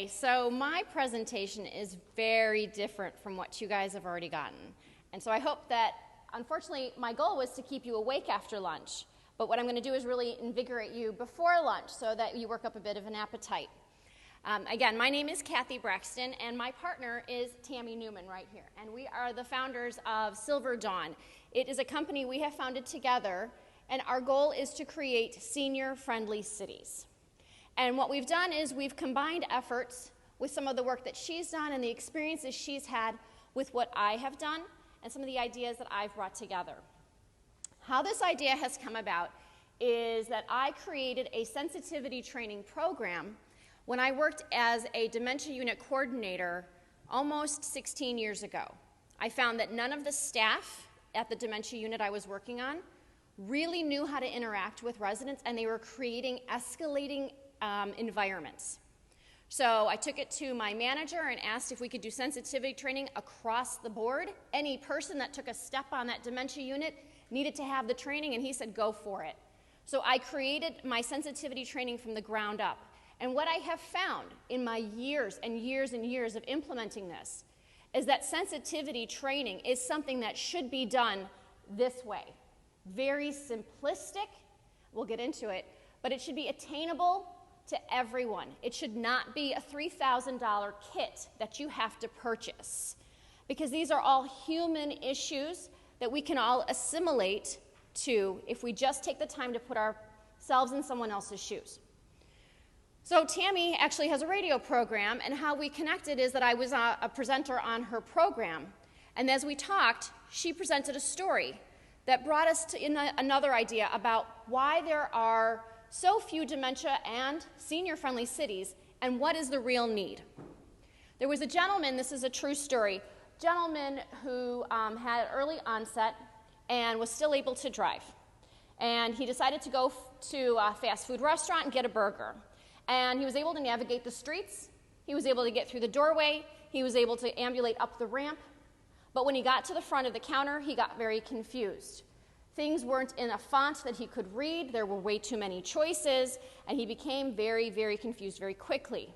Okay, so my presentation is very different from what you guys have already gotten. And so I hope that, unfortunately, my goal was to keep you awake after lunch. But what I'm going to do is really invigorate you before lunch so that you work up a bit of an appetite. Again, my name is Kathy Braxton, and my partner is Tammy Newman right here. And we are the founders of Silver Dawn. It is a company we have founded together, and our goal is to create senior-friendly cities. And what we've done is we've combined efforts with some of the work that she's done and the experiences she's had with what I have done and some of the ideas that I've brought together. How this idea has come about is that I created a sensitivity training program when I worked as a dementia unit coordinator almost 16 years ago. I found that none of the staff at the dementia unit I was working on really knew how to interact with residents, and they were creating escalating environments. So I took it to my manager and asked if we could do sensitivity training across the board. Any person that took a step on that dementia unit needed to have the training, and he said, go for it. So I created my sensitivity training from the ground up. And what I have found in my years and years and years of implementing this is that sensitivity training is something that should be done this way. Very simplistic, we'll get into it, but it should be attainable to everyone. It should not be a $3,000 kit that you have to purchase, because these are all human issues that we can all assimilate to if we just take the time to put ourselves in someone else's shoes. So Tammy actually has a radio program, and how we connected is that I was a presenter on her program, and as we talked, she presented a story that brought us to another idea about why there are so few dementia and senior-friendly cities, and what is the real need. There was a gentleman, this is a true story, gentleman who had early onset and was still able to drive. And he decided to go to a fast food restaurant and get a burger. And he was able to navigate the streets, he was able to get through the doorway, he was able to ambulate up the ramp, but when he got to the front of the counter, he got very confused. Things weren't in a font that he could read, there were way too many choices, and he became very, very confused very quickly.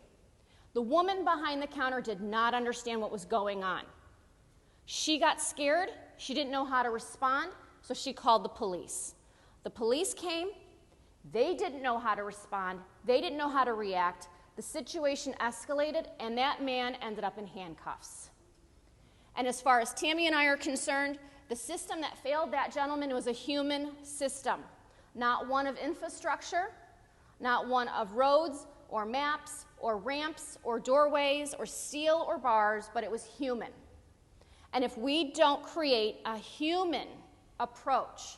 The woman behind the counter did not understand what was going on. She got scared, she didn't know how to respond, so she called the police. The police came, they didn't know how to respond, they didn't know how to react, the situation escalated, and that man ended up in handcuffs. And as far as Tammy and I are concerned, the system that failed that gentleman was a human system, not one of infrastructure, not one of roads or maps or ramps or doorways or steel or bars, but it was human. And if we don't create a human approach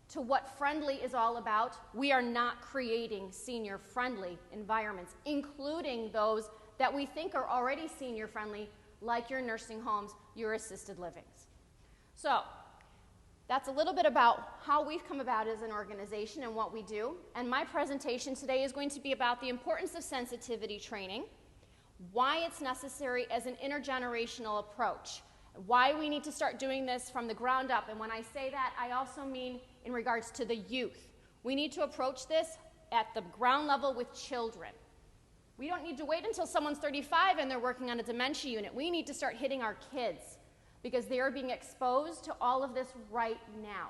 to what friendly is all about, we are not creating senior-friendly environments, including those that we think are already senior-friendly, like your nursing homes, your assisted livings. So that's a little bit about how we've come about as an organization and what we do. And my presentation today is going to be about the importance of sensitivity training, why it's necessary as an intergenerational approach, why we need to start doing this from the ground up. And when I say that, I also mean in regards to the youth. We need to approach this at the ground level with children. We don't need to wait until someone's 35 and they're working on a dementia unit. We need to start hitting our kids, because they are being exposed to all of this right now.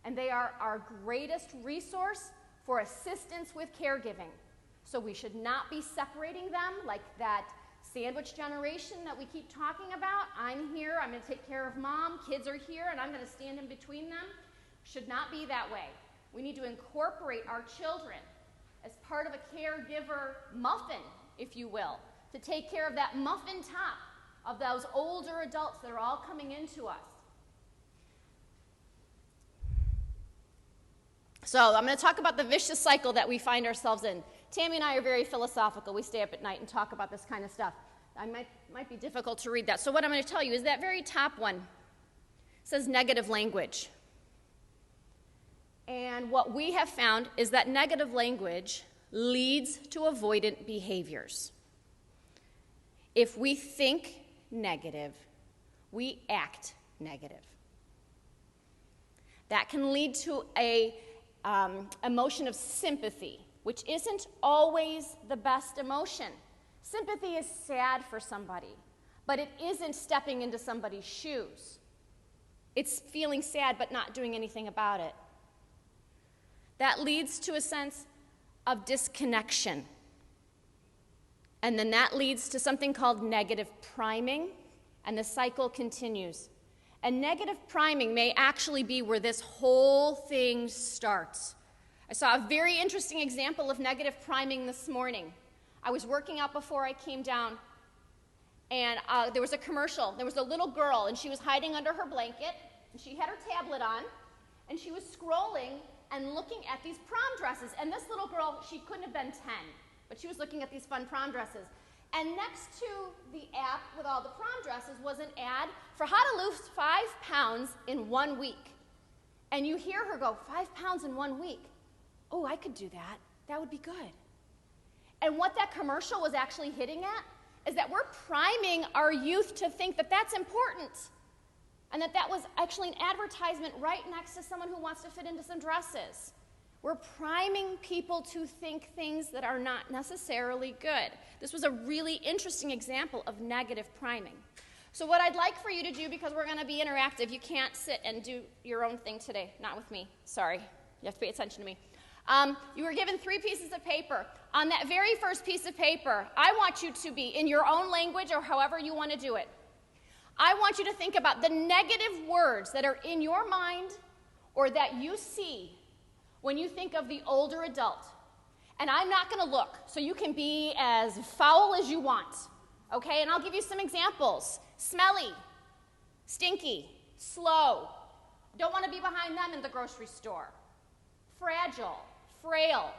And they are our greatest resource for assistance with caregiving. So we should not be separating them like that sandwich generation that we keep talking about. I'm here, I'm going to take care of mom, kids are here, and I'm going to stand in between them. Should not be that way. We need to incorporate our children as part of a caregiver muffin, if you will, to take care of that muffin top of those older adults that are all coming into us. So I'm going to talk about the vicious cycle that we find ourselves in. Tammy and I are very philosophical. We stay up at night and talk about this kind of stuff. I might be difficult to read that. So what I'm going to tell you is that very top one says negative language. And what we have found is that negative language leads to avoidant behaviors. If we think negative, we act negative. That can lead to a emotion of sympathy, which isn't always the best emotion. Sympathy is sad for somebody, but it isn't stepping into somebody's shoes. It's feeling sad but not doing anything about it. That leads to a sense of disconnection. And then that leads to something called negative priming, and the cycle continues. And negative priming may actually be where this whole thing starts. I saw a very interesting example of negative priming this morning. I was working out before I came down, and there was a commercial. There was a little girl, and she was hiding under her blanket, and she had her tablet on, and she was scrolling and looking at these prom dresses. And this little girl, she couldn't have been 10, but she was looking at these fun prom dresses. And next to the app with all the prom dresses was an ad for how to lose 5 pounds in 1 week. And you hear her go, 5 pounds in 1 week. Oh, I could do that. That would be good. And what that commercial was actually hitting at is that we're priming our youth to think that that's important. And that was actually an advertisement right next to someone who wants to fit into some dresses. We're priming people to think things that are not necessarily good. This was a really interesting example of negative priming. So what I'd like for you to do, because we're going to be interactive, you can't sit and do your own thing today. Not with me. Sorry. You have to pay attention to me. You were given 3 pieces of paper. On that very first piece of paper, I want you to be, in your own language or however you want to do it, I want you to think about the negative words that are in your mind or that you see when you think of the older adult. And I'm not going to look, so you can be as foul as you want, okay? And I'll give you some examples. Smelly, stinky, slow. Don't want to be behind them in the grocery store. Fragile, frail.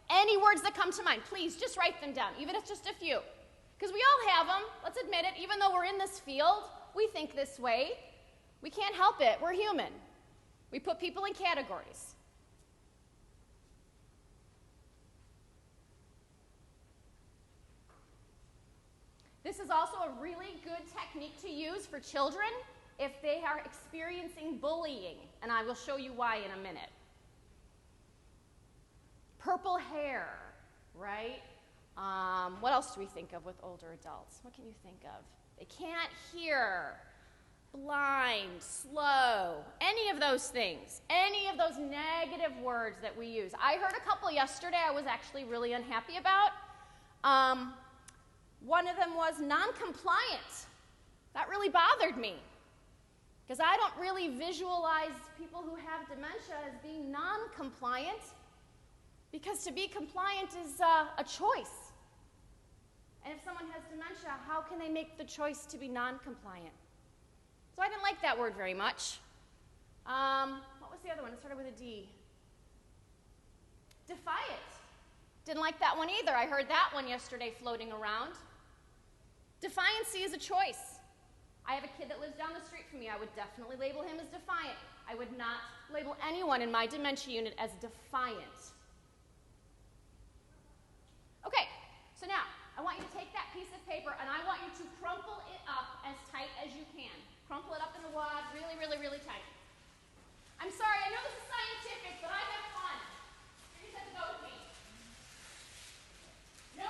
Any words that come to mind, please just write them down, even if it's just a few. Because we all have them, let's admit it. Even though we're in this field, we think this way. We can't help it. We're human. We put people in categories. This is also a really good technique to use for children if they are experiencing bullying, and I will show you why in a minute. Purple hair, right? What else do we think of with older adults? What can you think of? They can't hear, blind, slow, any of those things, any of those negative words that we use. I heard a couple yesterday I was actually really unhappy about. One of them was non-compliant. That really bothered me because I don't really visualize people who have dementia as being non-compliant, because to be compliant is a choice. And if someone has dementia, how can they make the choice to be non-compliant? So I didn't like that word very much. What was the other one? It started with a D. Defiant. Didn't like that one either. I heard that one yesterday floating around. Defiancy is a choice. I have a kid that lives down the street from me. I would definitely label him as defiant. I would not label anyone in my dementia unit as defiant. Okay, so now I want you to take that piece of paper and I want you to crumple it up as tight as you can. Crumple it up in a wad really, really, really tight. I'm sorry, I know this is scientific, but I have fun. You just have to go with me. No.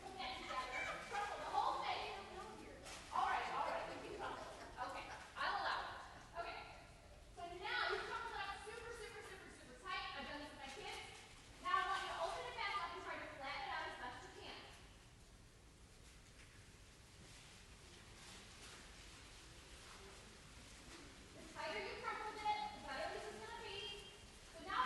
Put that together. Crumple the whole thing. All right. You can crumple. Okay, I'll allow it. Okay, so now you crumple it up super, super, super, super tight. I've done this with my kids. Now I want you to open it back up and try to flatten it out as best you can. The tighter you crumpled it, the better this is going to be. So now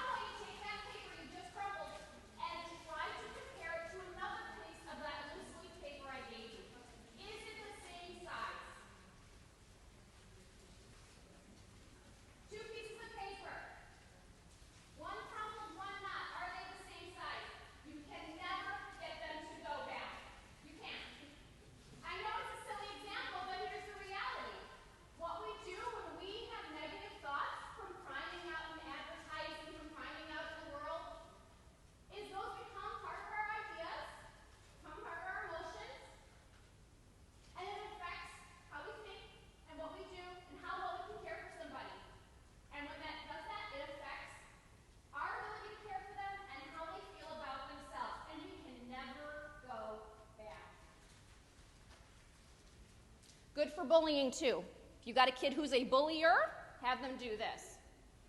bullying too. If you got a kid who's a bullier, have them do this.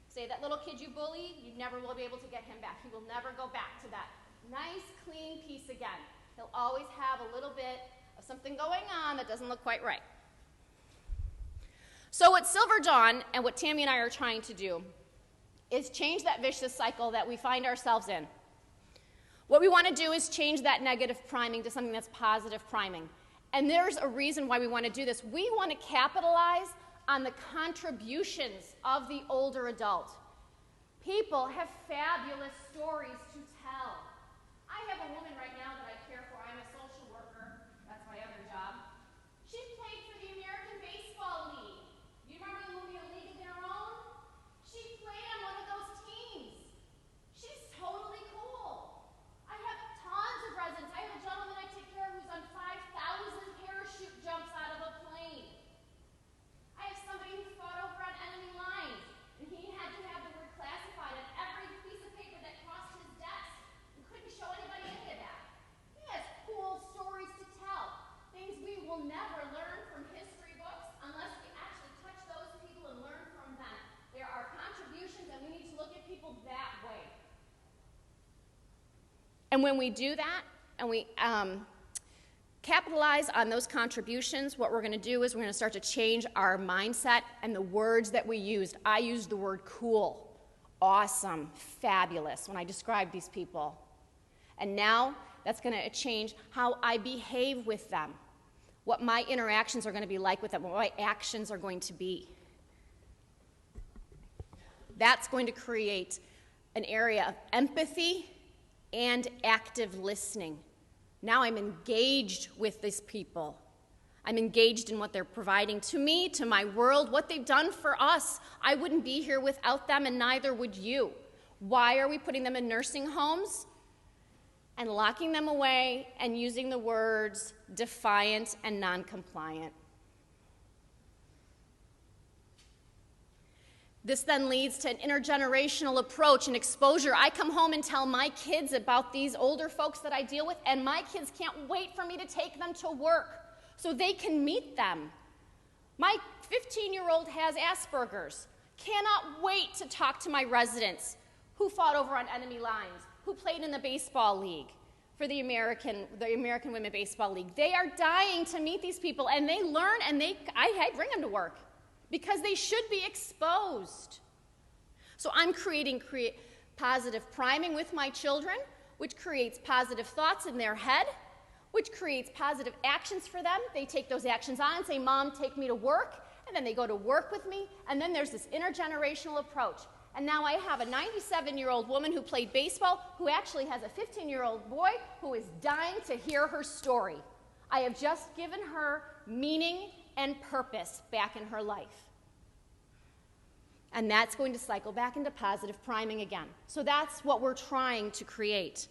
Say that little kid you bully, you never will be able to get him back. He will never go back to that nice, clean piece again. He'll always have a little bit of something going on that doesn't look quite right. So what Silver Dawn and what Tammy and I are trying to do is change that vicious cycle that we find ourselves in. What we want to do is change that negative priming to something that's positive priming. And there's a reason why we want to do this. We want to capitalize on the contributions of the older adult. People have fabulous stories to tell. I have a woman right now that I care for. I'm a social worker. That's my other job. She played for the American Baseball League. You remember the movie A League of Their Own? She played on one of those teams. She's totally cool. I have tons of residents. I have a gentleman I take care of who's on 5,000 parachute jumps out of a plane. I have somebody who fought over on enemy lines, and he had to have the word classified on every piece of paper that crossed his desk and couldn't show anybody any of that. He has cool stories to tell, things we will never learn from history books unless we actually touch those people and learn from them. There are contributions, and we need to look at people that way. And when we do that, and we capitalize on those contributions, what we're going to do is we're going to start to change our mindset and the words that we used. I used the word cool, awesome, fabulous when I described these people. And now that's going to change how I behave with them, what my interactions are going to be like with them, what my actions are going to be. That's going to create an area of empathy and active listening. Now I'm engaged with these people. I'm engaged in what they're providing to me, to my world, what they've done for us. I wouldn't be here without them, and neither would you. Why are we putting them in nursing homes and locking them away and using the words defiant and non-compliant? This then leads to an intergenerational approach and exposure. I come home and tell my kids about these older folks that I deal with, and my kids can't wait for me to take them to work so they can meet them. My 15-year-old has Asperger's. Cannot wait to talk to my residents who fought over on enemy lines, who played in the baseball league for the American Women Baseball League. They are dying to meet these people, and they learn, and I bring them to work, because they should be exposed. So I'm creating positive priming with my children, which creates positive thoughts in their head, which creates positive actions for them. They take those actions on and say, Mom, take me to work, and then they go to work with me, and then there's this intergenerational approach. And now I have a 97-year-old woman who played baseball who actually has a 15-year-old boy who is dying to hear her story. I have just given her meaning and purpose back in her life. And that's going to cycle back into positive priming again. So that's what we're trying to create.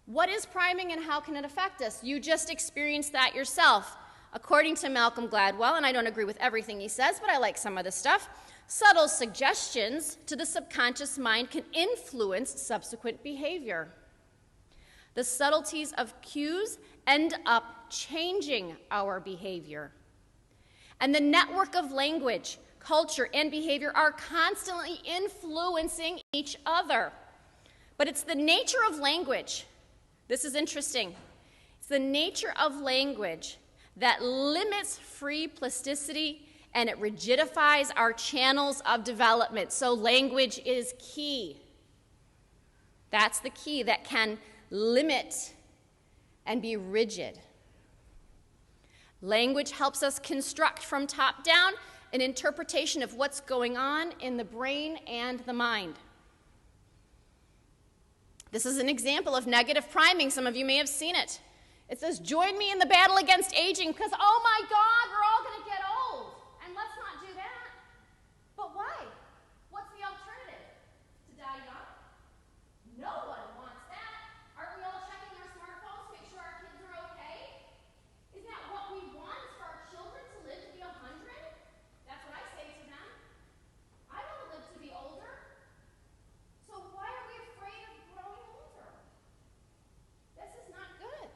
What is priming and how can it affect us? You just experienced that yourself. According to Malcolm Gladwell, and I don't agree with everything he says, but I like some of the stuff, subtle suggestions to the subconscious mind can influence subsequent behavior. The subtleties of cues end up changing our behavior. And the network of language, culture, and behavior are constantly influencing each other. But it's the nature of language. This is interesting. It's the nature of language that limits free plasticity, and it rigidifies our channels of development. So language is key. That's the key that can limit and be rigid. Language helps us construct from top down an interpretation of what's going on in the brain and the mind. This is an example of negative priming. Some of you may have seen it. It says, join me in the battle against aging because, oh my God, we're all going to get old. And let's not do that. But why? What's the alternative? To die young? No one wants that. Aren't we all checking our smartphones to make sure our kids are okay? Isn't that what we want, is for our children to live to be 100? That's what I say to them. I want to live to be older. So why are we afraid of growing older? This is not good.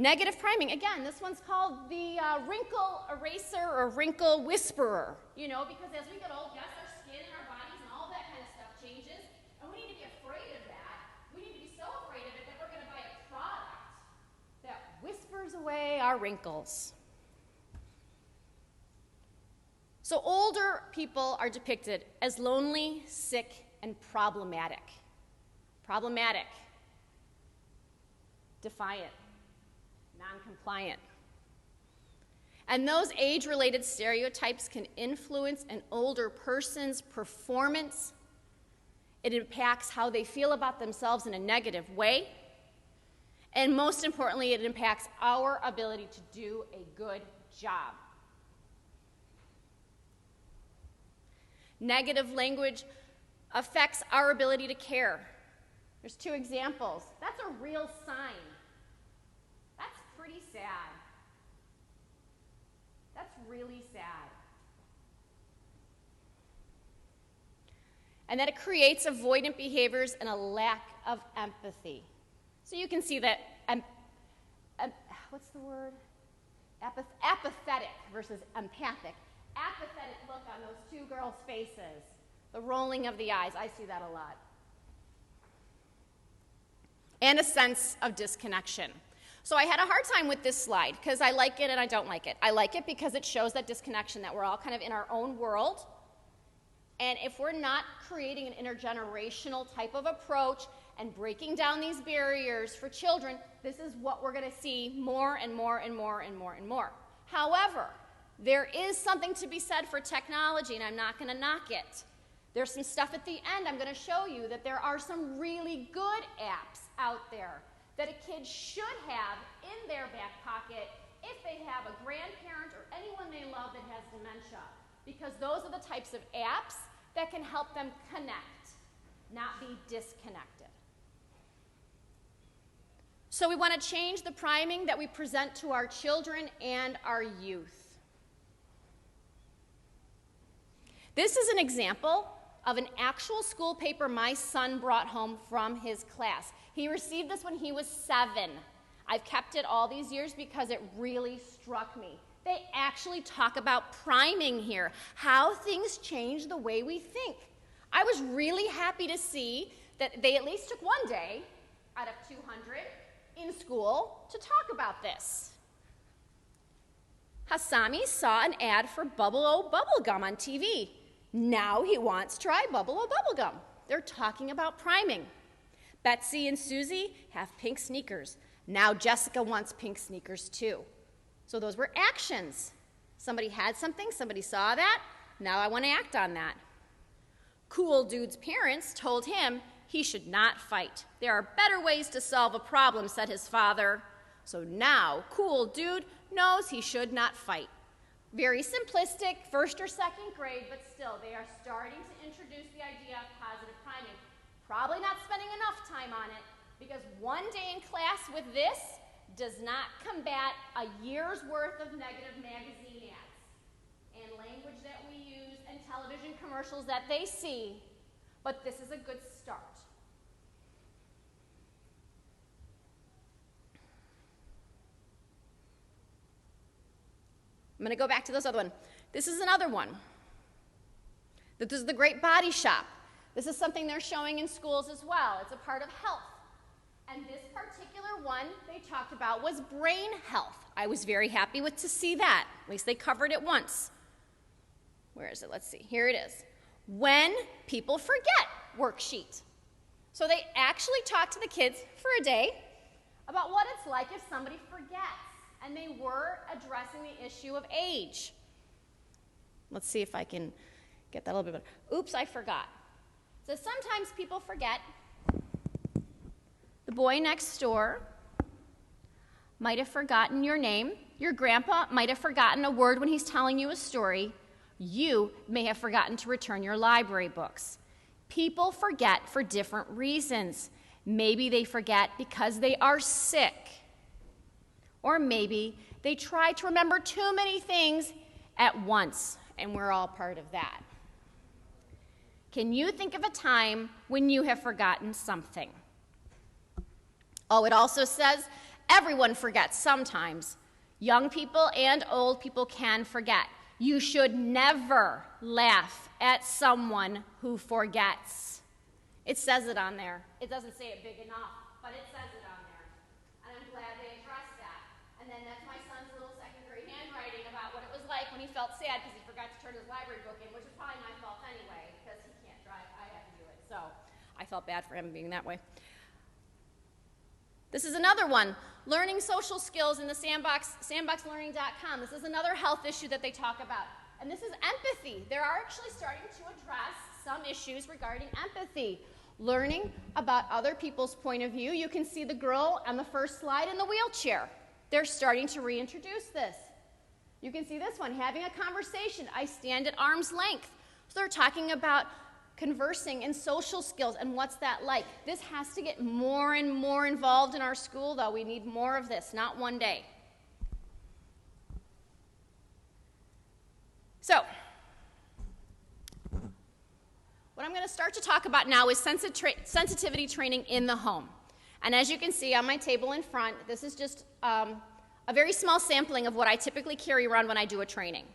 Negative priming, again, this one's called the wrinkle eraser or wrinkle whisperer, you know, because as we get old, yes, our skin and our bodies and all that kind of stuff changes, and we need to be afraid of that. We need to be so afraid of it that we're going to buy a product that whispers away our wrinkles. So older people are depicted as lonely, sick, and problematic. Problematic, defiant, non-compliant. And those age-related stereotypes can influence an older person's performance. It impacts how they feel about themselves in a negative way. And most importantly, it impacts our ability to do a good job. Negative language affects our ability to care. There's 2 examples. That's a real sign. That's pretty sad. That's really sad. And that it creates avoidant behaviors and a lack of empathy. So you can see that, what's the word? Apathetic versus empathic. Apathetic look on those 2 girls' faces. The rolling of the eyes, I see that a lot. And a sense of disconnection. So I had a hard time with this slide because I like it and I don't like it. I like it because it shows that disconnection, that we're all kind of in our own world. And if we're not creating an intergenerational type of approach and breaking down these barriers for children, this is what we're going to see more and more and more and more and more. However, there is something to be said for technology, and I'm not going to knock it. There's some stuff at the end I'm going to show you that there are some really good apps out there that a kid should have in their back pocket if they have a grandparent or anyone they love that has dementia, because those are the types of apps that can help them connect, not be disconnected. So we want to change the priming that we present to our children and our youth. This is an example of an actual school paper my son brought home from his class. He received this when he was 7. I've kept it all these years because it really struck me. They actually talk about priming here, how things change the way we think. I was really happy to see that they at least took one day out of 200 in school to talk about this. Hassami saw an ad for Bubble-O bubblegum on TV. Now he wants to try Bubble-O bubblegum. They're talking about priming. Betsy and Susie have pink sneakers. Now Jessica wants pink sneakers too. So those were actions. Somebody had something, somebody saw that, now I want to act on that. Cool Dude's parents told him he should not fight. There are better ways to solve a problem, said his father. So now Cool Dude knows he should not fight. Very simplistic, 1st or 2nd grade, but still, they are starting to introduce the idea of positive priming. Probably not spending enough time on it, because one day in class with this does not combat a year's worth of negative magazine ads and language that we use and television commercials that they see, but this is a good start. I'm going to go back to this other one. This is another one. This is the Great Body Shop. This is something they're showing in schools as well. It's a part of health. And this particular one they talked about was brain health. I was very happy to see that. At least they covered it once. Where is it? Let's see. Here it is. When people forget worksheet. So they actually talked to the kids for a day about what it's like if somebody forgets. And they were addressing the issue of age. Let's see if I can get that a little bit better. Oops, I forgot. So sometimes people forget. The boy next door might have forgotten your name. Your grandpa might have forgotten a word when he's telling you a story. You may have forgotten to return your library books. People forget for different reasons. Maybe they forget because they are sick. Or maybe they try to remember too many things at once, and we're all part of that. Can you think of a time when you have forgotten something? Oh, it also says, everyone forgets sometimes. Young people and old people can forget. You should never laugh at someone who forgets. It says it on there. It doesn't say it big enough, but it says it on there. And I'm glad they addressed that. And then that's my son's little second grade handwriting about what it was like when he felt sad because he forgot to turn his library book in, which is probably my fault anyway, because he can't drive. I have to do it. So I felt bad for him being that way. This is another one, learning social skills in the sandbox, sandboxlearning.com. This is another health issue that they talk about. And this is empathy. They're actually starting to address some issues regarding empathy. Learning about other people's point of view. You can see the girl on the first slide in the wheelchair. They're starting to reintroduce this. You can see this one, having a conversation. I stand at arm's length. So they're talking about conversing and social skills and what's that like. This has to get more and more involved in our school, though. We need more of this, not one day. So, what I'm going to start to talk about now is sensitivity training in the home. And as you can see on my table in front, this is just a very small sampling of what I typically carry around when I do a training.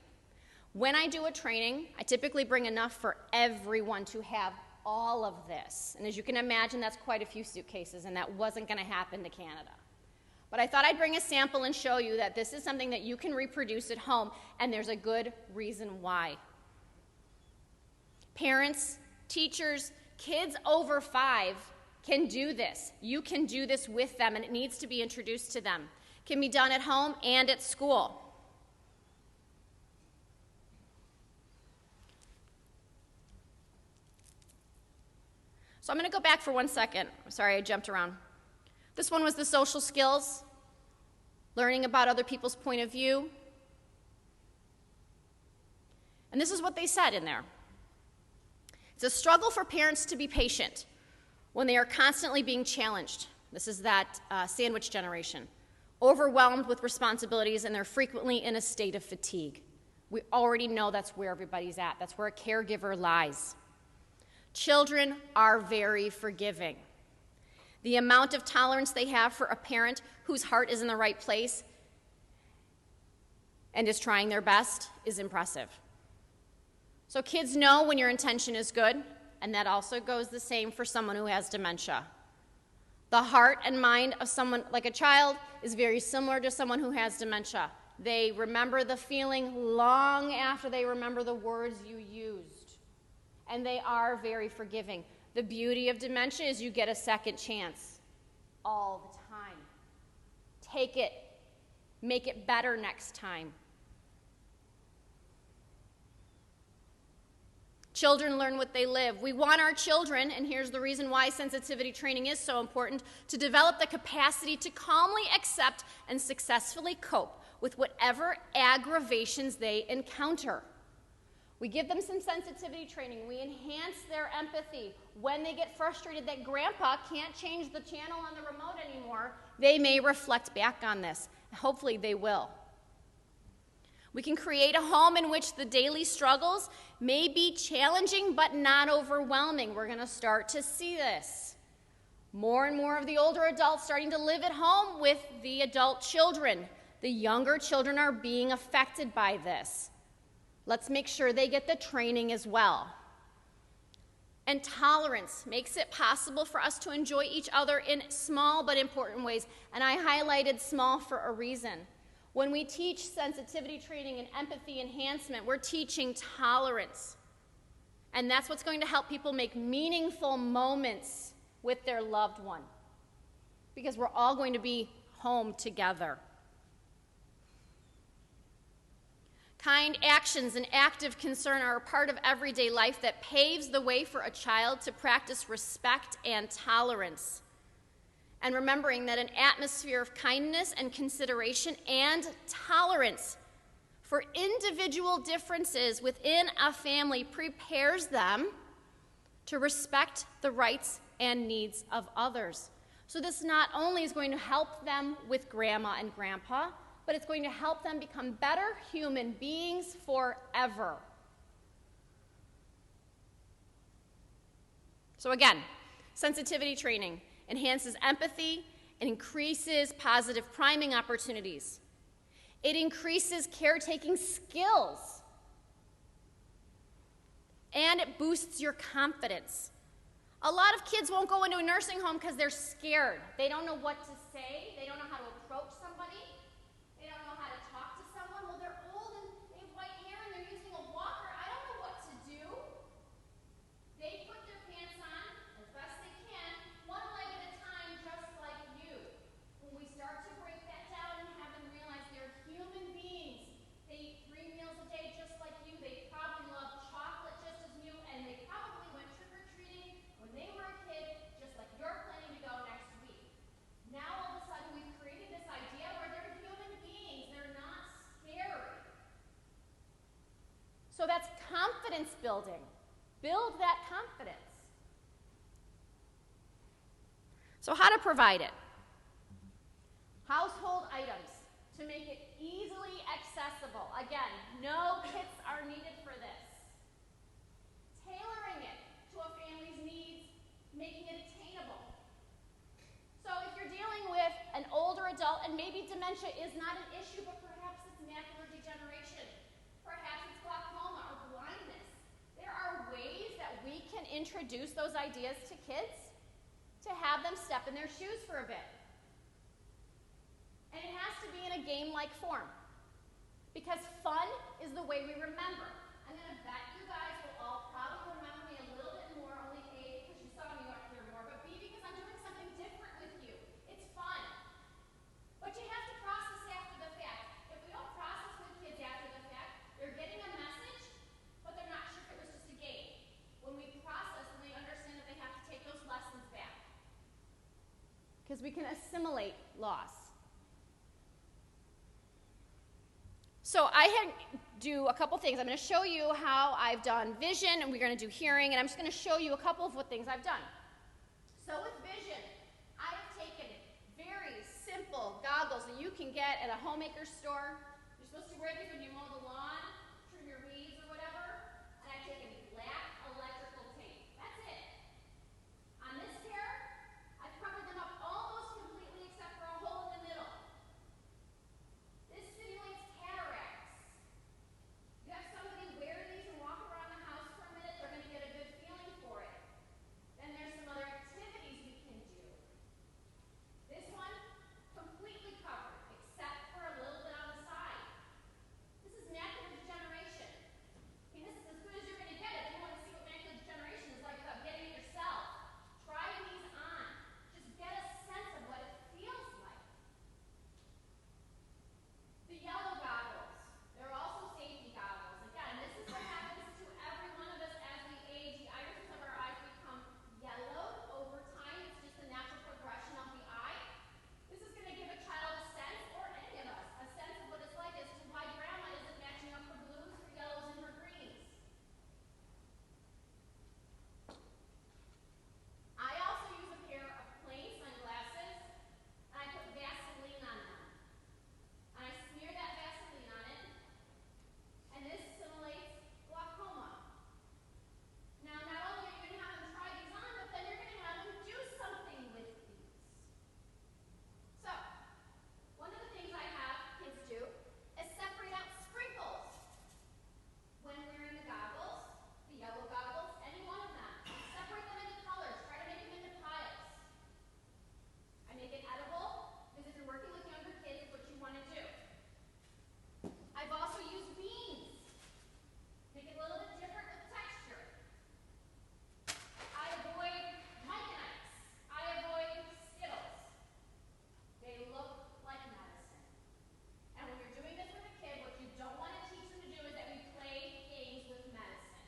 When I do a training, I typically bring enough for everyone to have all of this. And as you can imagine, that's quite a few suitcases, and that wasn't going to happen to Canada. But I thought I'd bring a sample and show you that this is something that you can reproduce at home, and there's a good reason why. Parents, teachers, kids over 5 can do this. You can do this with them, and it needs to be introduced to them. It can be done at home and at school. So I'm going to go back for 1 second. Sorry, I jumped around. This one was the social skills, learning about other people's point of view. And this is what they said in there. It's a struggle for parents to be patient when they are constantly being challenged. This is that sandwich generation. Overwhelmed with responsibilities, and they're frequently in a state of fatigue. We already know that's where everybody's at. That's where a caregiver lies. Children are very forgiving. The amount of tolerance they have for a parent whose heart is in the right place and is trying their best is impressive. So kids know when your intention is good, and that also goes the same for someone who has dementia. The heart and mind of someone like a child is very similar to someone who has dementia. They remember the feeling long after they remember the words you used. And they are very forgiving. The beauty of dementia is you get a second chance all the time. Take it. Make it better next time. Children learn what they live. We want our children, and here's the reason why sensitivity training is so important, to develop the capacity to calmly accept and successfully cope with whatever aggravations they encounter. We give them some sensitivity training. We enhance their empathy. When they get frustrated that grandpa can't change the channel on the remote anymore, they may reflect back on this. Hopefully they will. We can create a home in which the daily struggles may be challenging but not overwhelming. We're going to start to see this. More and more of the older adults starting to live at home with the adult children. The younger children are being affected by this. Let's make sure they get the training as well. And tolerance makes it possible for us to enjoy each other in small but important ways. And I highlighted small for a reason. When we teach sensitivity training and empathy enhancement, we're teaching tolerance. And that's what's going to help people make meaningful moments with their loved one. Because we're all going to be home together. Kind actions and active concern are a part of everyday life that paves the way for a child to practice respect and tolerance. And remembering that an atmosphere of kindness and consideration and tolerance for individual differences within a family prepares them to respect the rights and needs of others. So this not only is going to help them with grandma and grandpa, but it's going to help them become better human beings forever. So again, sensitivity training enhances empathy It increases positive priming opportunities. It increases caretaking skills. And it boosts your confidence. A lot of kids won't go into a nursing home because they're scared. They don't know what to say. They don't know how to approach somebody. They don't know how to talk to someone. Well, they're old and they have white hair and they're using a walker. I don't know what to do. They put their pants on as best they can, one leg at a time, just like you. When we start to break that down and have them realize they're human beings, they eat 3 meals a day just like you. They probably love chocolate just as you, and they probably went trick-or-treating when they were a kid, just like you're planning to go next week. Now all of a sudden we've created this idea where they're human beings. They're not scary. So that's confidence building. Build that confidence. So how to provide it? Household items to make it easily accessible. Again, no kits are needed for this. Tailoring it to a family's needs, making it attainable. So if you're dealing with an older adult and maybe dementia is not an issue, but perhaps it's macular degeneration, perhaps it's glaucoma or blindness, there are ways that we can introduce those ideas to kids to have them step in their shoes for a bit. And it has to be in a game-like form, because fun is the way we remember. I'm going to bet you guys will all probably remember me a little bit more, only A, because you saw me up here more, but B, because I'm doing something different with you. It's fun. But you have to process after the fact. If we don't process with kids after the fact, they're getting a message, but they're not sure if it was just a game. When we process, and they understand that they have to take those lessons back. Because we can assimilate loss. So I do a couple things. I'm going to show you how I've done vision, and we're going to do hearing, and I'm just going to show you a couple of what things I've done. So with vision, I have taken very simple goggles that you can get at a homemaker store. You're supposed to wear these when you mow the lawn, trim your weeds or whatever. And I've taken black electrical tape. That's it. On this pair, I've covered them up almost completely except for a hole in the middle. This simulates cataracts. You have somebody wear these and walk around the house for a minute, they're going to get a good feeling for it. Then there's some other activities we can do. This one, completely covered, except for a little bit on the side. This is macular degeneration. I mean, this is as good as you're going to get if you want to see what macular degeneration is like without getting it yourself. Try these on. Just get a sense of what it feels like. The yellow goggles, they're also safety goggles. Again, this is what happens to every one of us as we age. The irises of our eyes become yellowed over time. It's just the natural progression of the eye. This is going to give a child a sense, or any of us, a sense of what it's like as to why grandma isn't matching up her blues, her yellows, and her greens. I also use a pair of plain sunglasses, and I put Vaseline on them. And I smear that Vaseline on it, and this simulates glaucoma. Now, not only are you going to have them try these on, but then you're going to have them do something with these. So, one of the things I have kids do is separate out sprinkles when wearing the goggles, the yellow goggles, any one of them. Separate them into colors. Try to make them into piles. I make it edible, because if you're working with younger kids, it's what you want to do. I've also used beans. Make it a little bit different with texture. I avoid Micanites. I avoid Skittles. They look like medicine. And when you're doing this with a kid, what you don't want to teach them to do is that we play games with medicine.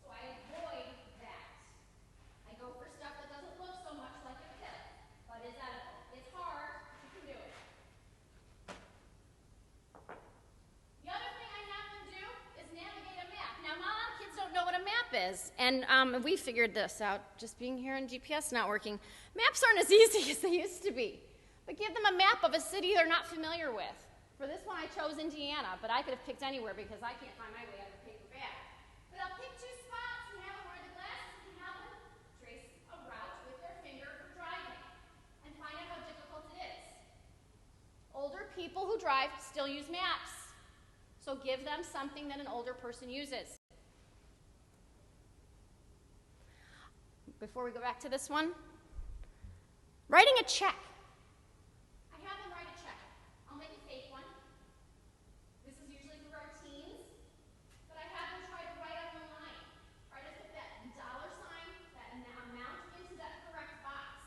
So I avoid that. I go for stuff that doesn't look so much like a pill, but is edible. It's hard, but you can do it. The other thing I have them do is navigate a map. Now, a lot of kids don't know what a map is, and we figured this out just being here in GPS not working. Maps aren't as easy as they used to be, but give them a map of a city they're not familiar with. For this one, I chose Indiana, but I could have picked anywhere because I can't find my way out of a paper bag. But I'll pick 2 spots and have them wear the glasses and have them trace a route with their finger for driving and find out how difficult people who drive still use maps. So give them something that an older person uses. Before we go back to this one, writing a check. I have them write a check. I'll make a fake one. This is usually for our teens, but I have them try to write on the line. Try to put that dollar sign, that amount into that correct box.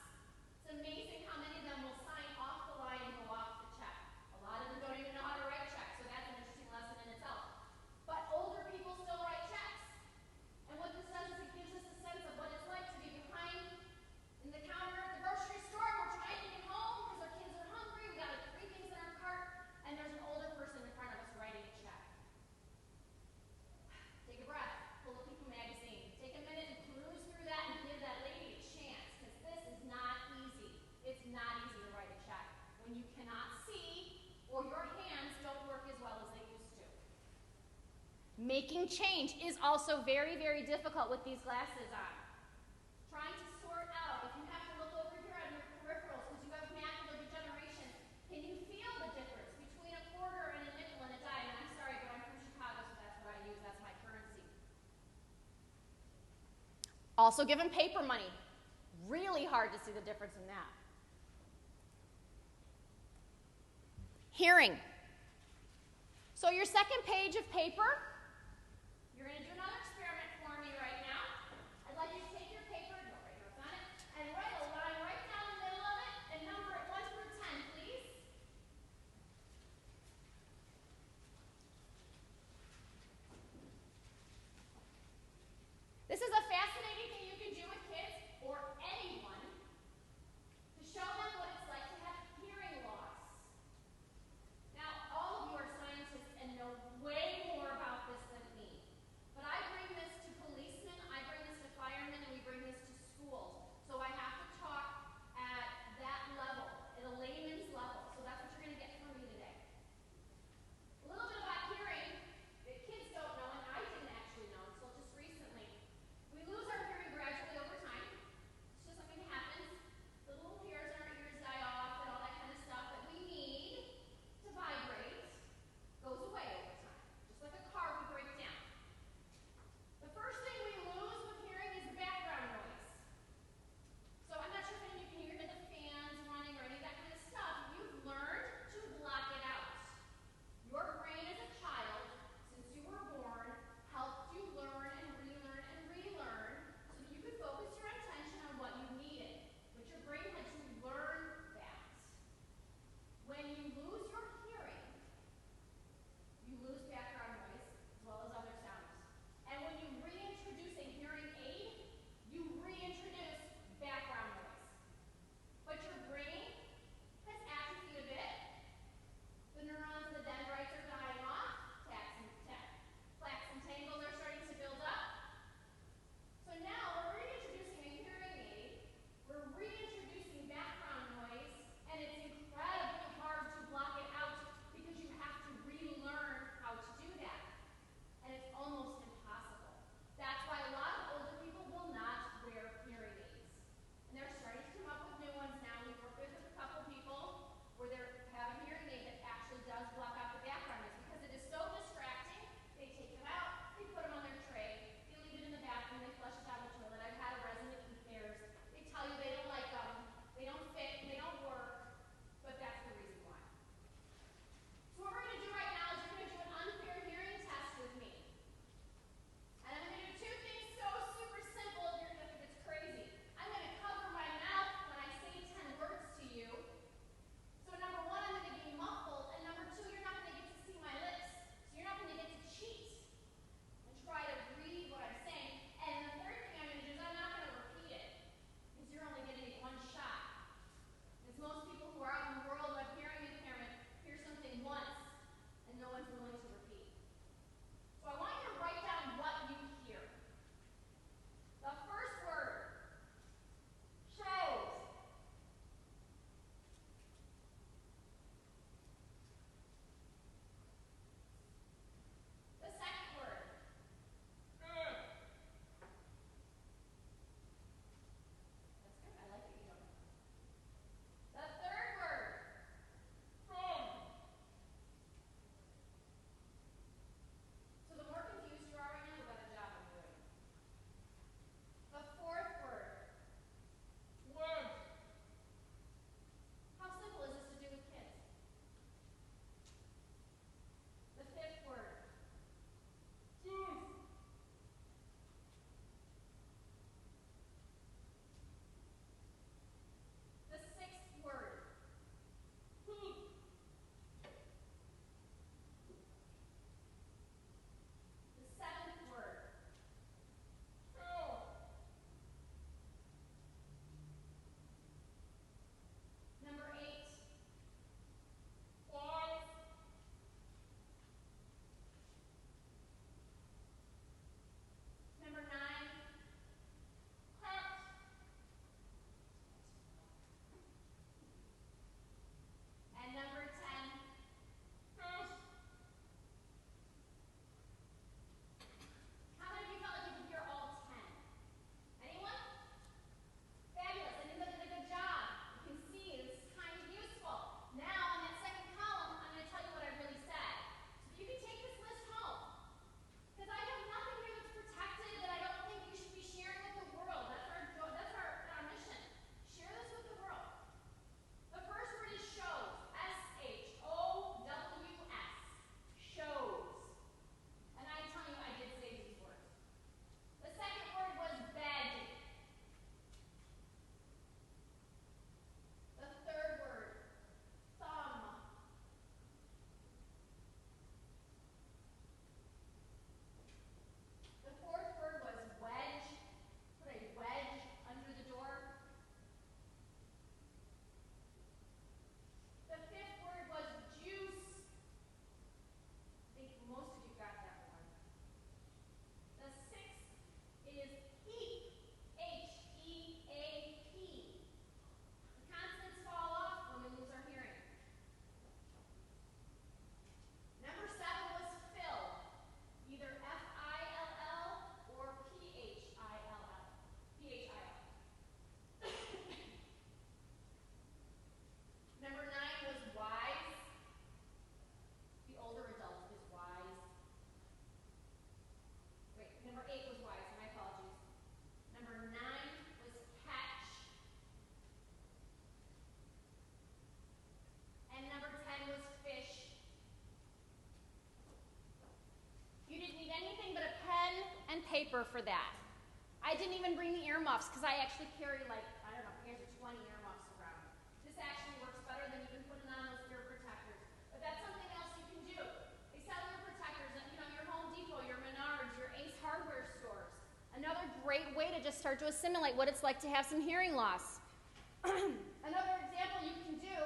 It's amazing how many of them will sign off the line and go off the check. A lot of them don't even know how to write checks, so that's an interesting lesson in itself. But older people still write checks. And what this does is it gives us a sense of what it's like to be behind in the counter at the grocery store. We're trying to get home because our kids are hungry. We've got like 3 things in our cart, and there's an older person in front of us writing a check. Take a breath. Pull a People magazine. Take a minute and peruse through that and give that lady a chance, because this is not easy. It's not easy to write a check when you cannot see or your hands don't work as well as they used to. Making change is also very, very difficult with these glasses on. Trying to sort out, if you have to look over here on your peripherals because you have macular degeneration, can you feel the difference between a quarter and a nickel and a dime? And I'm sorry, but I'm from Chicago, so that's what I use. That's my currency. Also give them paper money. Really hard to see the difference in that. Hearing. So your second page of paper, you're going to do another experiment for me right now. I'd like you to take your paper, go right here on it, and write a line right down the middle of it and number it 1 through 10, please. This is a fascinating thing you can do with kids or anyone to show them what it's like to have hearing loss. Now, all of you are scientists and know way more about this than me, but I paper for that. I didn't even bring the earmuffs because I actually carry like, I don't know, 20 earmuffs around. This actually works better than even putting on those ear protectors. But that's something else you can do. They sell ear protectors at, your Home Depot, your Menards, your Ace Hardware stores. Another great way to just start to assimilate what it's like to have some hearing loss. Another example you can do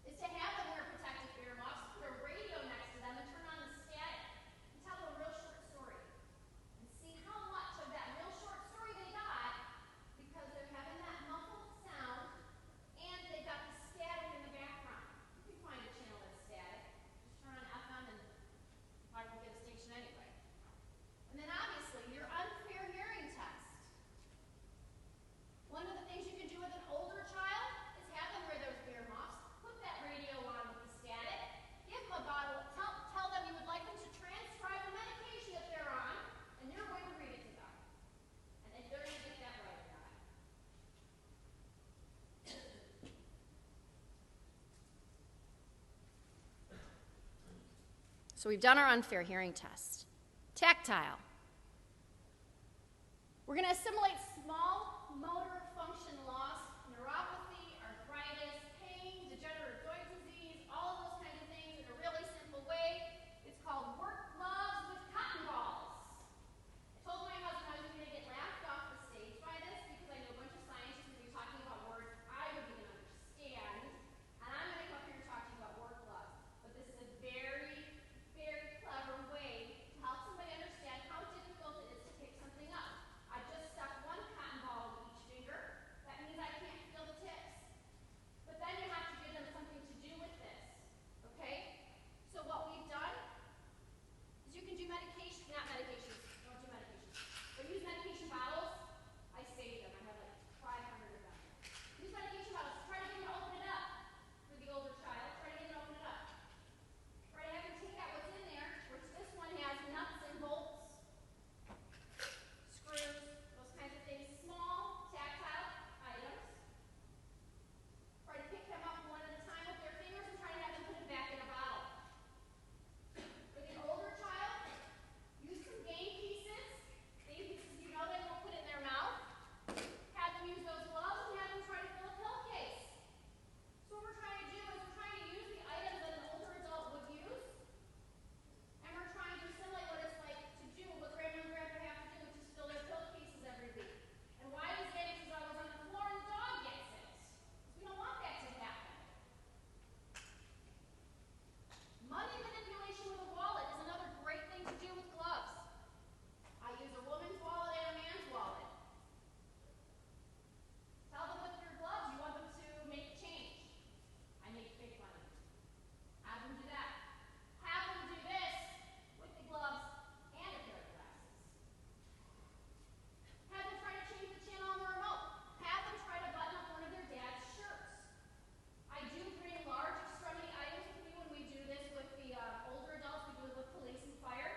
is to have them wear protective earmuffs, put a radio next to them, and turn on the static, and tell them a real short story. And see how much of that real short story they got because they're having that muffled sound and they've got the static in the background. You can find a channel that's static. Just turn on FM and probably get a station anyway. And then obviously your unfair hearing test. One of the things you can do with an older child is have them wear those earmuffs, put that radio on with the static, give them a bottle, tell them you would like them to transcribe the medication that they're on, and you're going to read it to them. And they're going to get that right or not. So we've done our unfair hearing test. Tactile. We're going to assimilate small motor function loss, neuropathy, arthritis, pain, degenerative joint disease, all of those kinds of things in a really simple way. It's called work gloves with cotton balls. I told my husband I was going to get laughed off the stage by this because I know a bunch of scientists would be talking about words I would even understand, and I'm going to come here talking about work gloves. But this is a very, very clever way to help somebody understand how difficult it is to pick something up. I just stuck one cotton ball with each finger. That means I can't feel the tips. But then you have to give them something to do with this. Okay? So what we've done is you can do medication, not medications, don't do medications. But use medication bottles. I saved them. I have like 500 of them. Use medication bottles. Try to get them to open it up for the older child. Try to get them to open it up. Try to have them take out what's in there, which this one has nuts and bolts, screws, those kinds of things, small tactile items. Try to pick them up one at a time with their fingers and try to have them put it back in a bottle. For the older child, use some game pieces. Game pieces they won't put in their mouth. Have them use those gloves and have them try to fill a pill case. So what we're trying to do is we're trying to use the items that an older adult would use, and we're trying to assimilate what it's like to do what grandma and grandpa have to do, which is fill their pill cases every week. And why is Xanax is always on the floor and the dog gets it? Because we don't want that to happen. Money manipulation with a wallet is another great thing to do with gloves. I use a woman's wallet and a man's wallet. Tell them with your gloves you want them to make change. I make fake money. Have them do that. Have them do this with the gloves and a pair of glasses. Have them try to change the channel on the remote. Have them try to button up one of their dad's shirts. I do bring large extremity items with me when we do this with the older adults. We do it with police and fire.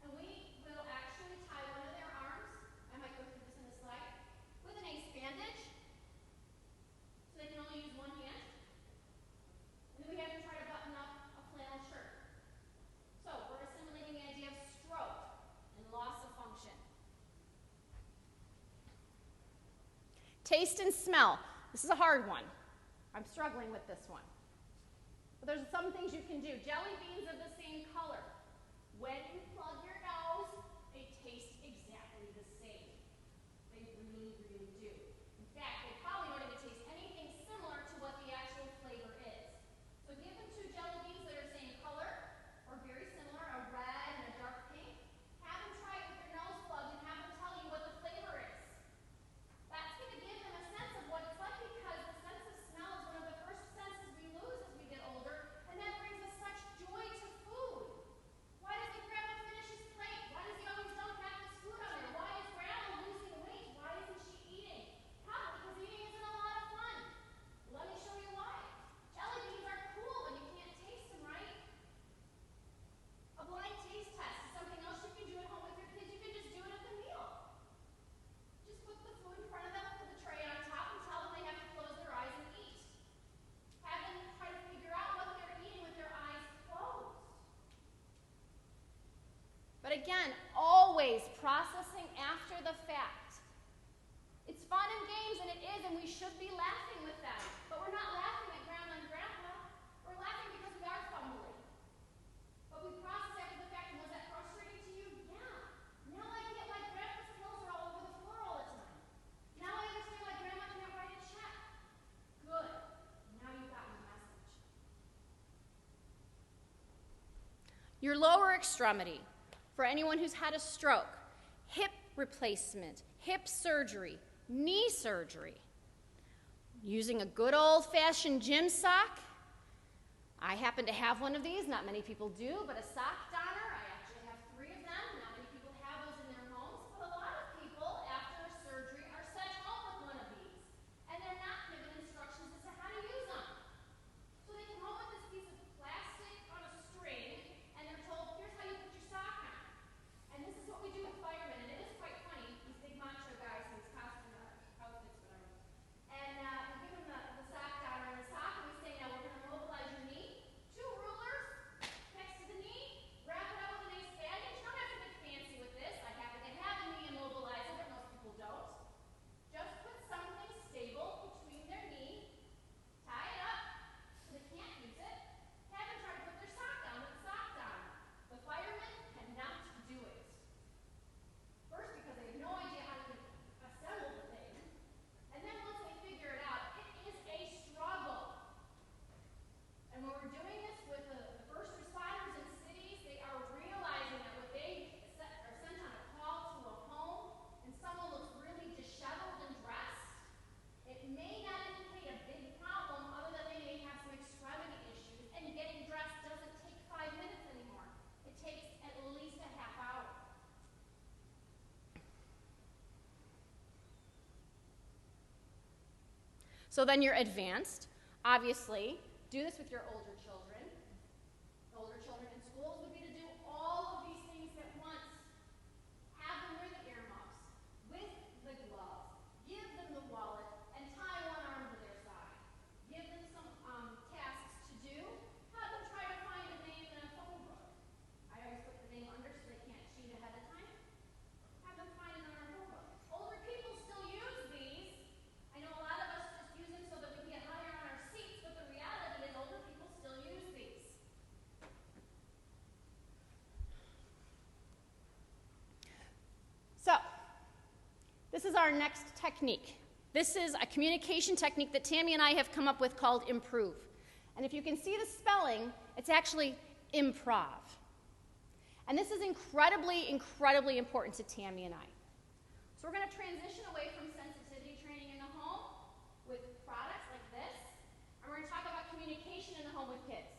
And we will actually tie one of their arms, I might go through this in a slide, with an ace bandage. So they can only use one hand. And then we have them try to button up a flannel shirt. So we're assimilating the idea of stroke and loss of function. Taste and smell. This is a hard one. I'm struggling with this one. But there's some things you can do. Jelly beans of the same color. When you plug your nose, they taste exactly the same. They really, really do. In fact, they probably don't even taste anything similar to what the actual flavor is. So give them two jelly beans that are the same color, or very similar, a red and a dark pink. Have them try it with their nose plugged and have them tell you what the flavor is. That's going to give them a sense of what it's like because the sense of smell is one of the first senses we lose as we get older, and that brings us such joy to food. Why does the grandma finish his plate? Why does he always dump half his food on there? Why is grandma losing weight? Why isn't she eating? Probably because eating isn't a lot of fun. Let me show you why. Jelly beans are cool when you can't taste them, right? A blind taste test is something else you can do at home with your kids. You can just do it at the meal. Just put the food in front of them, put the tray on top, and tell them they have to close their eyes and eat. Have them try to figure out what they're eating with their eyes closed. But again, always always processing after the fact. It's fun and games, and it is, and we should be laughing with them. But we're not laughing at Grandma and Grandpa. We're laughing because we are fumbling. But we process after the fact, and was that frustrating to you? Yeah. Now I get why Grandpa's pills are all over the floor all the time. Now I understand why Grandma can't write a check. Good. Now you got my message. Your lower extremity, for anyone who's had a stroke, hip replacement, hip surgery, knee surgery, using a good old-fashioned gym sock. I happen to have one of these. Not many people do, but a sock donor. I actually have 3 of them. Not many people have those in their homes, but a lot of people after surgery are sent home with one of these, and they're not given instructions as to how to use them. So they come home with this piece of plastic on a string, and they're told, here's how you put your sock on. And this is what we do with firemen, and it is quite funny, these big macho guys in these costume outfits, whatever. And we give them the sock donor and the sock, and we say, now we're going to mobilize your knee. 2 rulers next to the knee, wrap it up with a nice bandage. You don't have to get fancy with this. I happen to have a knee immobilizer, but most people don't. Just put something stable between their knee, tie it up so they can't use it, have them try to put their sock down with the sock donor. The firemen cannot do it. First, because they have no idea how to assemble the thing, and then once they figure it out, it is a struggle. And when we're doing this with the first responders in cities, they are realizing that when they are sent on a call to a home and someone looks really disheveled and dressed, it may not indicate a big problem other than they may have some extremity issues, and getting dressed doesn't take 5 minutes anymore. It takes at least a half hour. So then you're advanced. Obviously, do this with your older children. Older children in schools would be to do all of these things at once. Have them wear the earmuffs, with the gloves, give them the wallet, and tie one arm to their side. Give them some tasks to do. Have them try to find a name in a phone book. I always put the name under so they can't cheat ahead of time. Have them find it in our phone book. Older people still use these. I know a lot of us just use them so that we can get higher on our seats, but the reality is older people still use these. So, this is our next technique. This is a communication technique that Tammy and I have come up with called improve. And if you can see the spelling, it's actually improv. And this is incredibly, incredibly important to Tammy and I. So we're going to transition away from sensitivity training in the home with products like this, and we're going to talk about communication in the home with kids.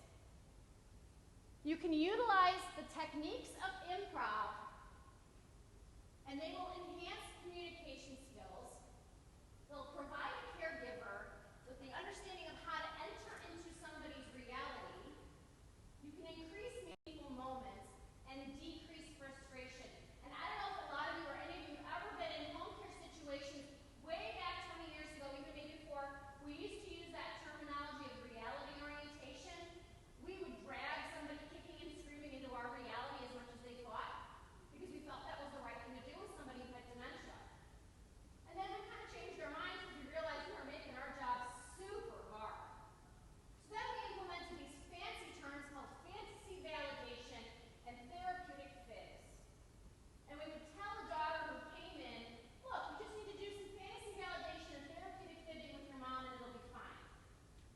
You can utilize the techniques of improv, and they will enhance communication skills. They'll provide a caregiver with the understanding of how to enter into somebody's reality. You can increase meaningful moments and decrease frustration. And I don't know if a lot of you or any of you have ever been in home care situations way back 20 years ago, even maybe before. We used to use that terminology of reality orientation. We would drag somebody kicking and screaming into our reality as much as they thought, because we felt that was the right thing to do with somebody who had dementia. And then we kind of changed our minds because we realized we were making our job super hard. So then we implemented these fancy terms called fantasy validation and therapeutic fibs. And we would tell a daughter who came in, look, you just need to do some fantasy validation and therapeutic fibbing with your mom and it'll be fine.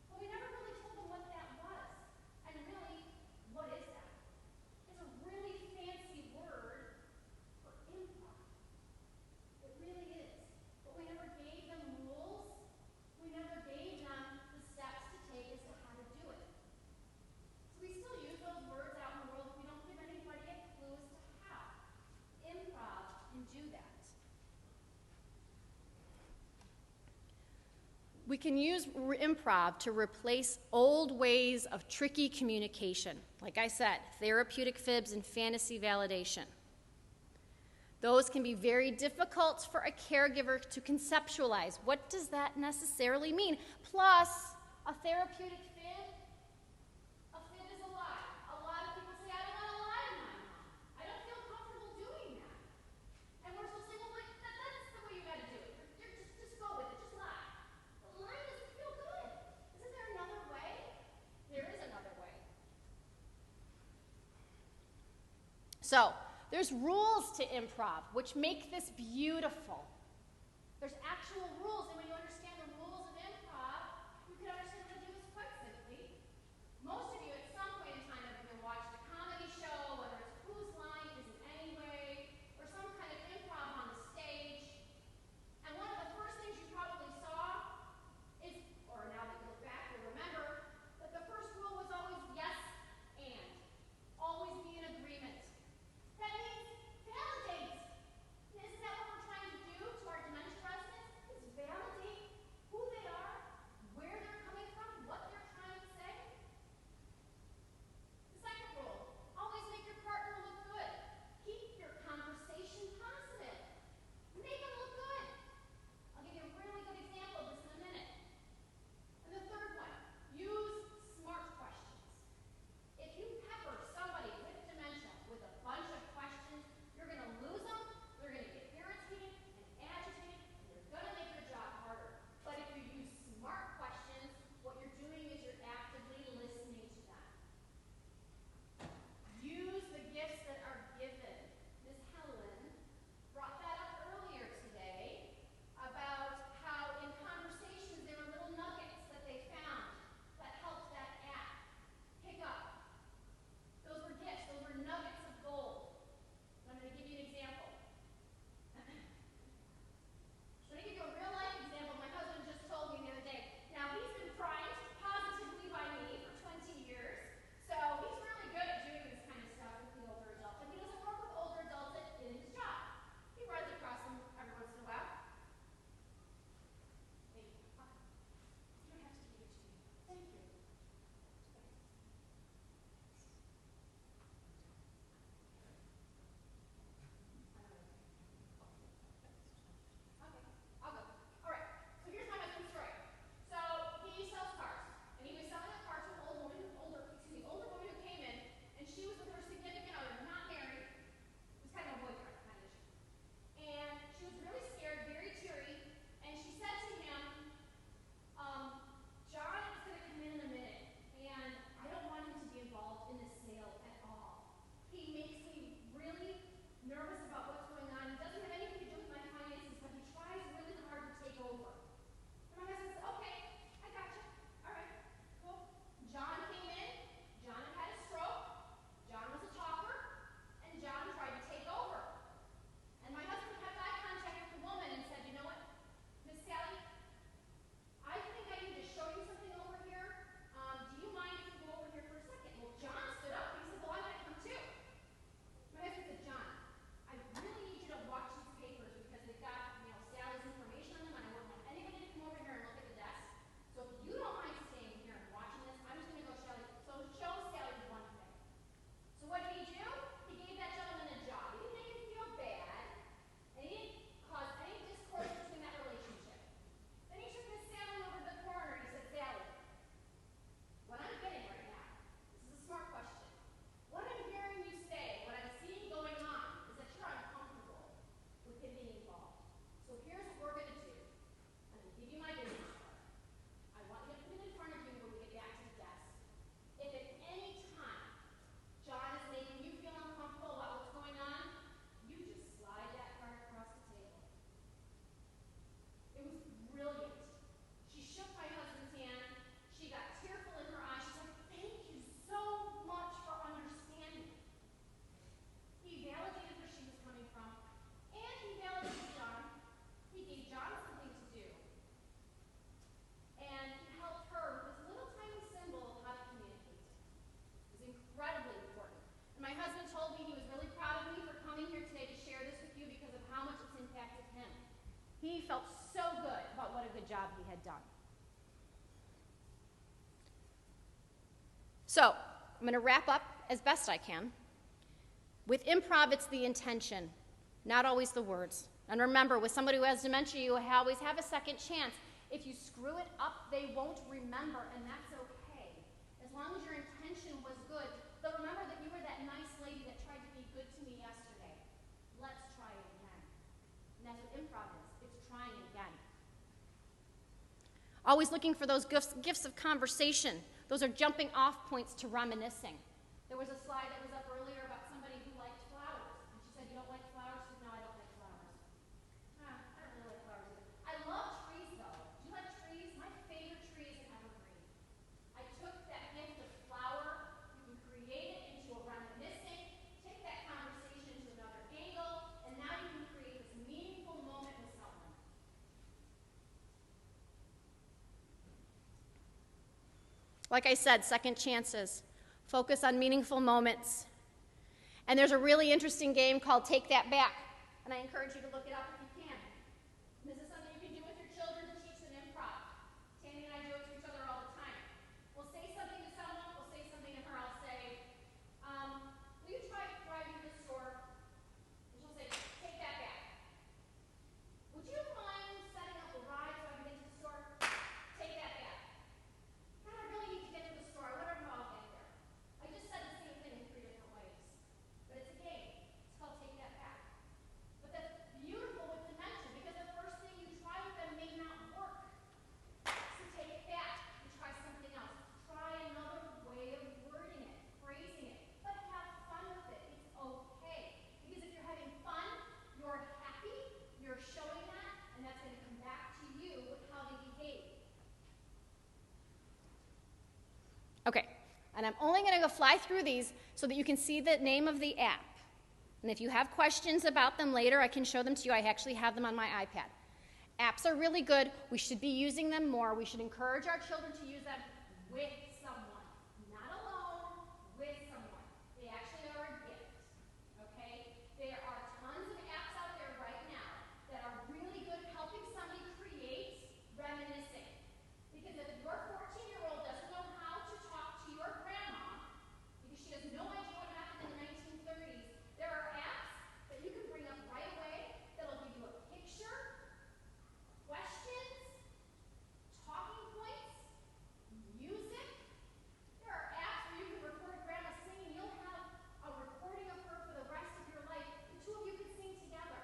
But we never really told them what that was. And really, what is that? It's a really fancy word for improv. It really is. But we never gave them rules. We never gave them the steps to take as to how to do it. So we still use those words out in the world, but we don't give anybody a clue as to how. Improv can do that. We can use improv to replace old ways of tricky communication. Like I said, therapeutic fibs and fantasy validation. Those can be very difficult for a caregiver to conceptualize. What does that necessarily mean? Plus, a therapeutic fib, a fib is a lie. A lot of people say, I don't want to lie to my mom. I don't feel comfortable doing that. So there's rules to improv, which make this beautiful. There's actual rules, and when you understand the rules of improv, you can understand how to do this quite simply. Most of you at some point in time have either watched a comedy show, whether it's Whose Line Is It Anyway, or some kind of improv on the stage. And one of the first things you probably saw is, or now that you look back, you'll remember, that the first rule was always yes and. Always be in agreement. That means validate. Isn't that what we're trying to do to our dementia residents? Is validate who they are, where they're coming from, what they're trying to say. The second rule, always make your partner look good. Keep your conversation positive. Make them look good. I'll give you a really good example of this in a minute. And the third one, use smart questions. If you pepper somebody with dementia with a bunch of questions, you're going to lose them, they're going to get irritated and agitated, and you're going to make your job harder. But if you use smart questions, what you're doing is you're actively listening to them. Use the gifts that are given. Miss Helen brought that up earlier today about how in conversations there were little nuggets that they found that helped that app pick up. Those were gifts, those were nuggets of gold. I'm going to give you an example. I'm going to give you a real life example my husband just told me the other day. Now, he's been primed positively by me for 20 years, so he's really good at doing this kind of stuff with the older adults, but he doesn't work with older adults in his job. He runs across them every once in a while. Hey, you don't have to give it to me. Thank you. Okay, I'll go. All right, so here's my husband's story. So he sells cars, and he was selling a car to an older woman who came in, and she was with her significant other, not married. It was kind of a boyfriend kind of issue. And she was really scared, very teary, and she said to him, John is going to come in a minute, and I don't want him to be involved in this sale at all. He makes me really nervous about what's going on. He doesn't have anything to do with my finances, but he tries really hard to take over. And my husband said, okay, I got you. All right, cool. John came in. John had a stroke. John was a talker, and John tried to take over. And my husband kept eye contact with the woman and said, you know what, Miss Sally, I think I need to show you something over here. Do you mind if we go over here for a second? Well, John stood up. He said, well, I want to come too. My husband said, John, I really need you to watch these papers because they've got, Sally's information on them, and I wouldn't want anybody to come over here and look at the desk. So if you don't mind staying here and watching this, I'm just going to go show Sally one thing. So what did he do? He gave that gentleman a job. He didn't make him feel bad, and he didn't cause any discord between that relationship. Then he took Miss Sally over to the corner and he said, Sally, what I'm getting right now, this is a smart question. What I'm hearing you say, what I'm seeing going on, is that you're uncomfortable with him being involved. So here's what we're going to do. I'm going to give you my business card. I want you to put it in front of you when we get back to the desk. If at any time John is making you feel uncomfortable about what's going on, you just slide that card across the table. It was brilliant. She shook my husband's hand. She got tearful in her eyes. She said, thank you so much for understanding. He validated where she was coming from, and he validated John. He gave John something to do. And he helped her with this little tiny symbol of how to communicate. It was incredibly important. And my husband told me he was really proud of me for coming here today to share this with you because of how much it's impacted him. He felt so good about what a good job he had done. So, I'm going to wrap up as best I can. With improv, it's the intention, not always the words. And remember, with somebody who has dementia, you always have a second chance. If you screw it up, they won't remember, and that's okay. As long as your intention was good, they'll remember that you were that nice lady that tried to be good to me yesterday. Let's try it again. And that's what improv is. It's trying again. Always looking for those gifts of conversation. Those are jumping off points to reminiscing. There was a slide that was up earlier about somebody who liked flowers. Like I said, second chances. Focus on meaningful moments. And there's a really interesting game called Take That Back. And I encourage you to look it up if you can. This is something you can do with your children to teach them improv. Tammy and I do it to each other all the time. We'll say something to someone, we'll say something to her, I'll say, will you try driving to the store? And she'll say, take that back. Would you mind setting up a ride so I can get to the store? Take that back. God, I really need to get to the store. I wonder how I'll get there. I just said the same thing in 3 different ways. But it's a game. It's called Take That Back. But that's beautiful with dementia because the first thing you try with them may not work. So take it back and try something else. Try another way of wording it, phrasing it, but have fun with it. It's okay. Because if you're having fun, you're happy, you're showing that, and that's going to come back to you with how they behave. Okay, and I'm only going to go fly through these so that you can see the name of the app. And if you have questions about them later, I can show them to you. I actually have them on my iPad. Apps are really good. We should be using them more. We should encourage our children to use them with someone, not alone, with someone. They actually are a gift, okay? There are tons of apps out there right now that are really good helping somebody create reminiscing. Because if your 14-year-old doesn't know how to talk to your grandma, because she has no idea what happened in the 1930s, there are apps that you can bring up right away that'll give you a picture, questions, talking points, music. There are apps where you can record grandma singing. You'll have a recording of her for the rest of your life. The two of you can sing together.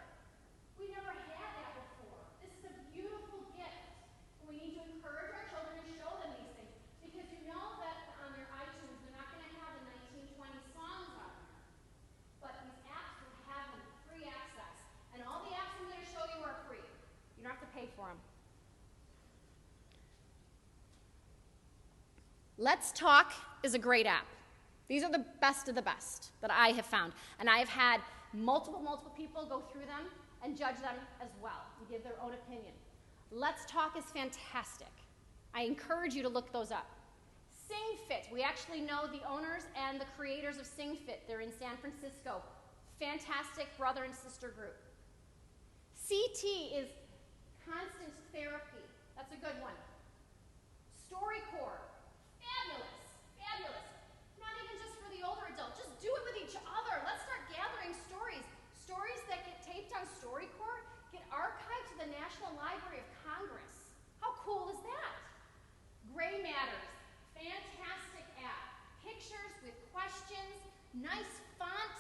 We never had that before. This is a beautiful gift. We need to encourage our children and show them these things. Because you know that on their iTunes, they're not going to have the 1920 songs on there. But these apps will have them free access. And all the apps I'm going to show you are free. You don't have to pay for them. Let's Talk is a great app. These are the best of the best that I have found. And I have had multiple people go through them and judge them as well and give their own opinion. Let's Talk is fantastic. I encourage you to look those up. SingFit, we actually know the owners and the creators of SingFit. They're in San Francisco. Fantastic brother and sister group. CT is Constant Therapy. That's a good one. StoryCorps. Fabulous. Fabulous. Not even just for the older adult. Just do it with each other. Let's start gathering stories. Stories that get taped on StoryCorps get archived to the National Library of Congress. How cool is that? Gray Matters. Fantastic app. Pictures with questions, nice font,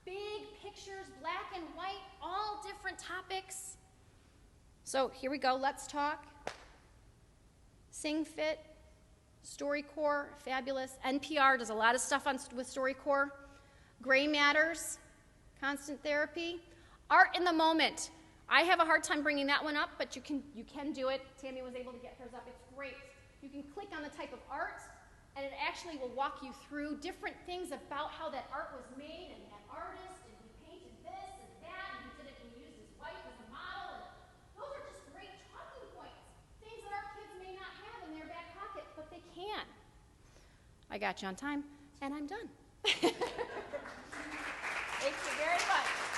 big pictures, black and white, all different topics. So here we go. Let's Talk. SingFit. StoryCorps, fabulous. NPR does a lot of stuff with StoryCorps. Gray Matters, Constant Therapy. Art in the Moment. I have a hard time bringing that one up, but you can do it. Tammy was able to get hers up. It's great. You can click on the type of art, and it actually will walk you through different things about how that art was made, and that artist, and he painted this and that, and he did it, and he used his wife as a model. And those are just great talking points. Things that our kids may not have in their back pocket, but they can. I got you on time, and I'm done. Thank you very much.